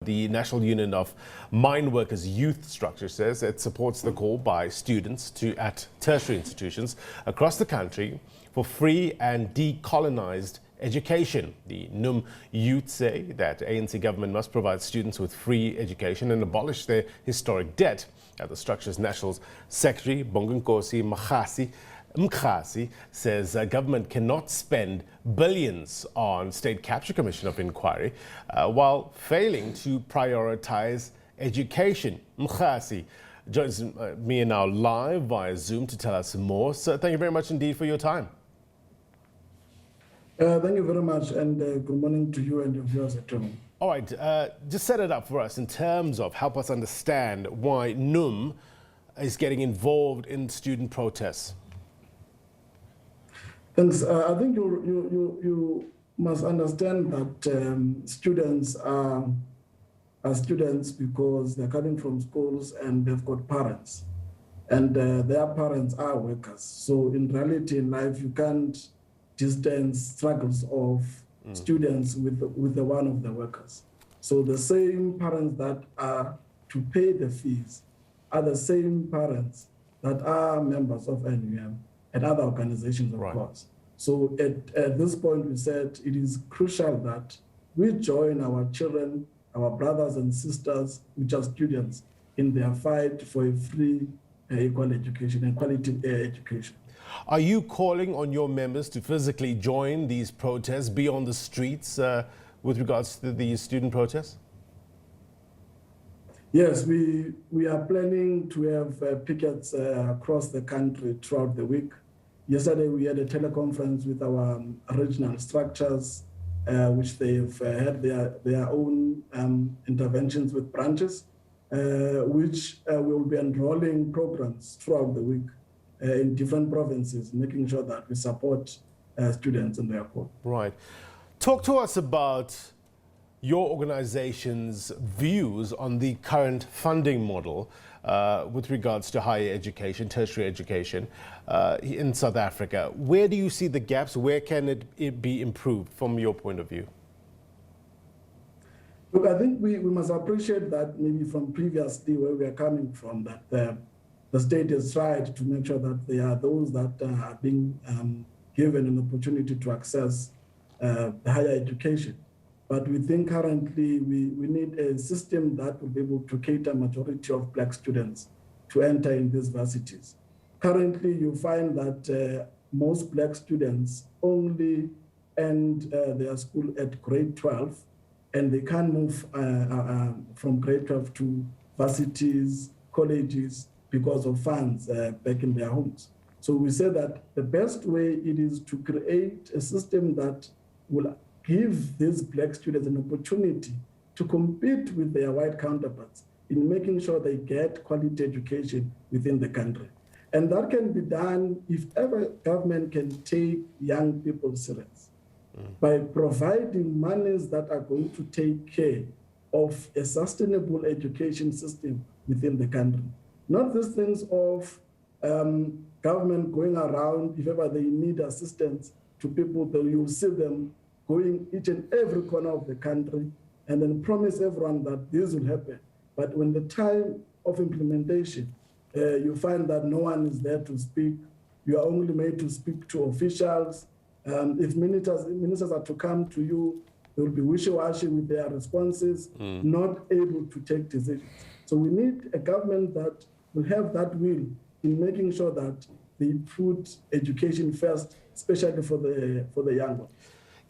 The National Union of Mineworkers Youth Structure says it supports the call by students at tertiary institutions across the country for free and decolonised education. The NUM youth say that ANC government must provide students with free education and abolish their historic debt. The structure's National Secretary Bonginkosi Mkasi says government cannot spend billions on State Capture Commission of Inquiry while failing to prioritise education. Mkasi joins me now live via Zoom to tell us more. So thank you very much indeed for your time. Thank you very much, and good morning to you and your viewers at home. All right, just set it up for us in terms of help us understand why NUM is getting involved in student protests. Thanks. I think you must understand that students are students because they're coming from schools and they've got parents, and their parents are workers. So in reality, in life, you can't distance struggles of students with the one of the workers. So the same parents that are to pay the fees are the same parents that are members of NUM and other organizations, of course. So at this point, we said it is crucial that we join our children, our brothers and sisters, which are students, in their fight for a free, equal education and quality education. Are you calling on your members to physically join these protests, be on the streets with regards to the student protests? Yes, we are planning to have pickets across the country throughout the week. Yesterday, we had a teleconference with our regional structures, which they've had their own interventions with branches, which will be enrolling programs throughout the week in different provinces, making sure that we support students in their call. Right. Talk to us about your organization's views on the current funding model with regards to higher education, tertiary education in South Africa. Where do you see the gaps? Where can it be improved from your point of view? Look, I think we must appreciate that maybe from previously where we are coming from, that the state has tried to make sure that there are those that are being given an opportunity to access higher education. But we think currently we need a system that will be able to cater majority of Black students to enter in these varsities. Currently, you find that most Black students only end their school at grade 12, and they can't move from grade 12 to varsities, colleges, because of funds back in their homes. So we say that the best way it is to create a system that will give these Black students an opportunity to compete with their white counterparts in making sure they get quality education within the country. And that can be done if ever government can take young people serious by providing monies that are going to take care of a sustainable education system within the country. Not these things of government going around, if ever they need assistance to people, then you'll see them going each and every corner of the country and then promise everyone that this will happen. But when the time of implementation, you find that no one is there to speak. You are only made to speak to officials. If ministers are to come to you, they will be wishy-washy with their responses, not able to take decisions. So we need a government that will have that will in making sure that they put education first, especially for the young ones.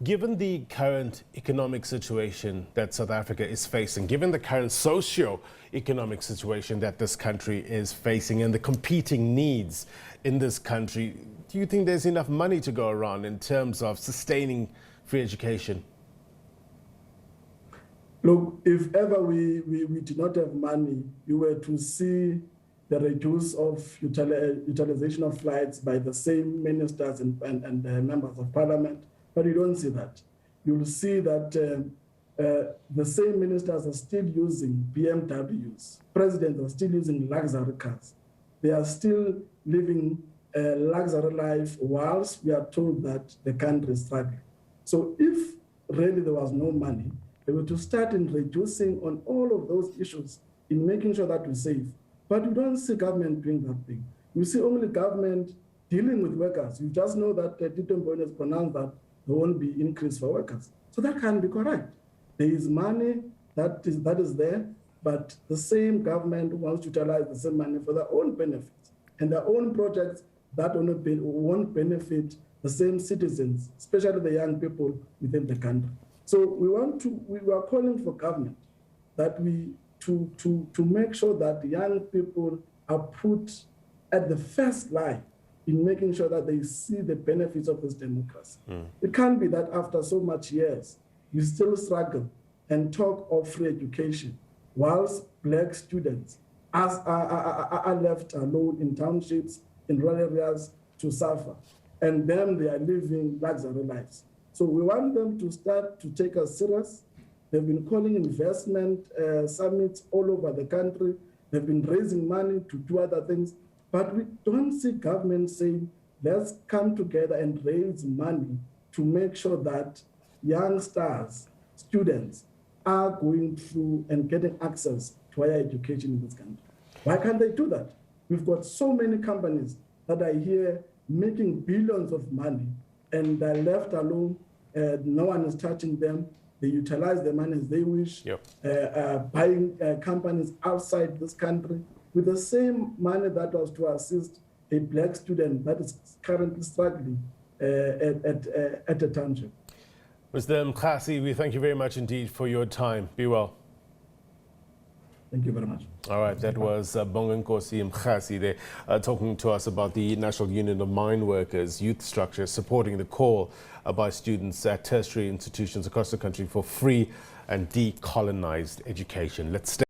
Given the current economic situation that South Africa is facing, given the current socio-economic situation that this country is facing and the competing needs in this country, do you think there's enough money to go around in terms of sustaining free education? Look, if ever we did not have money, you were to see the reduce of utilization of flights by the same ministers and members of parliament, but you don't see that. You'll see that the same ministers are still using BMWs. Presidents are still using luxury cars. They are still living a luxury life whilst we are told that the country is struggling. So if really there was no money, They were to start in reducing on all of those issues in making sure that we're safe. But we don't see government doing that thing. We see only government dealing with workers. You just know that Tito Mboweni has pronounced that there won't be increase for workers. So that can't be correct. There is money that is there, but the same government wants to utilize the same money for their own benefits and their own projects that won't benefit the same citizens, especially the young people within the country. So we are calling for government that to make sure that young people are put at the first line in making sure that they see the benefits of this democracy. It can't be that after so much years, you still struggle and talk of free education, whilst Black students are left alone in townships, in rural areas to suffer. And then they are living luxury lives. So we want them to start to take us serious. They've been calling investment summits all over the country. They've been raising money to do other things. But we don't see government saying, let's come together and raise money to make sure that youngsters, students, are going through and getting access to higher education in this country. Why can't they do that? We've got so many companies that are here making billions of money and they're left alone. No one is touching them. They utilize the money as they wish, buying companies outside this country with the same money that was to assist a Black student that is currently struggling at a township. Mr. Mkasi, we thank you very much indeed for your time. Be well. Thank you very much. All right, that was Bonginkosi Mkasi there talking to us about the National Union of Mineworkers youth structure supporting the call by students at tertiary institutions across the country for free and decolonized education. Let's stay